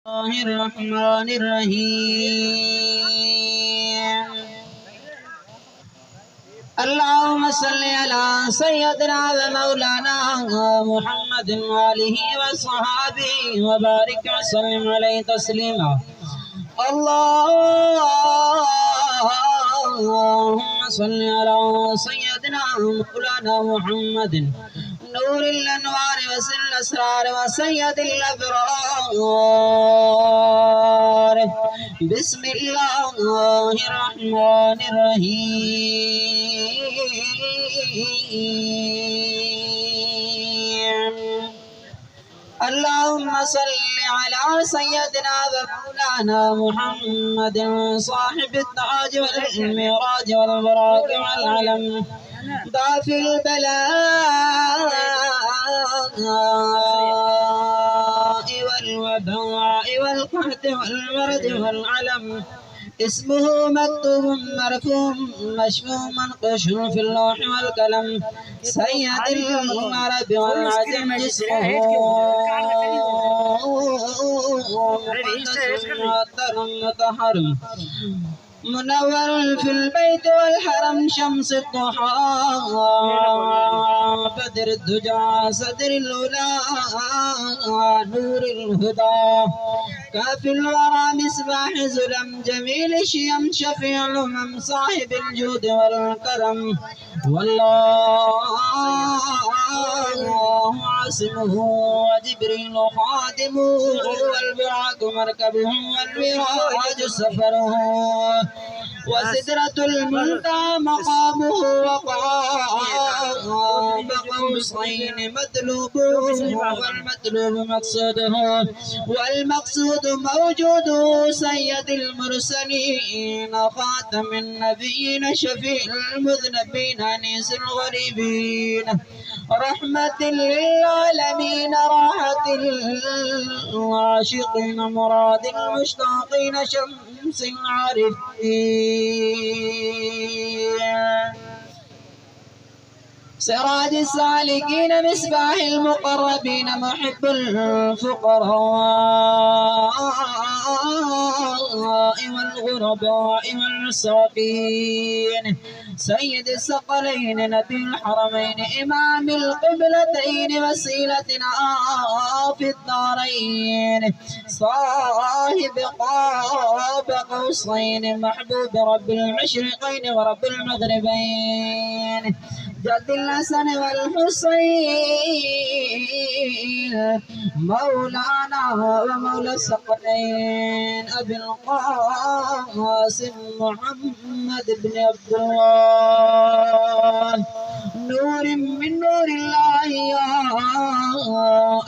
Bismillahirrahmanirrahim. Allahumma salli ala sayyidina wa maulana Muhammadin wa alihi wa sahbihi wa barik wa sallim alayhi taslima. Allahumma salli ala sayyidina maulana Muhammadin نور الأنوار وسر الأسرار وسيد الأبرار. بسم الله الرحمن الرحيم. اللهم صل على سيدنا ومولانا محمد صاحب التاج والميراج والبراق والعلم دافع البلاء والوباء والقحط والمرض والعلم اسمه مكتوب مرفوع مشفوع منقوش في اللوح والقلم سيد العرب والعجم جسمه مطهر منور في البيت والحرم شمس الضحى بدر الدجى صدر الأولى نور الهدى كافي الورى مصباح ظلم جميل الشيم شفيع الأمم صاحب الجود والكرم والله عاصمه وجبريل خادمه والبراق مركبه والمراج سفره وسدرة المنتهى مقامه وقاب قوسين مطلوبه والمطلوب مقصوده والمقصود موجوده سيد المرسلين خاتم النبيين شفيع المذنبين أنيس الغريبين رحمة للعالمين راحة العاشقين مراد المشتاقين شمس العارفين سراج السالكين مصباح المقربين محب الفقراء والغرباء والمساكين سيد الثقلين نبي الحرمين إمام القبلتين وسيلتنا في الدارين صاحب قاب قوسين محبوب رب المشرقين ورب المغربين جد الحسن والحسين مولانا ومولى الثقلين أبي القاسم محمد بن عبد الله نور من نور الله يا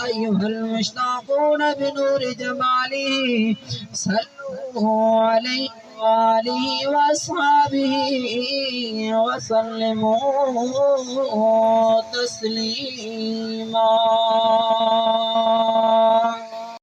أيها المشتاقون بنور جماله صلوا عليه وآله وأصحابه وسلموا تسليما.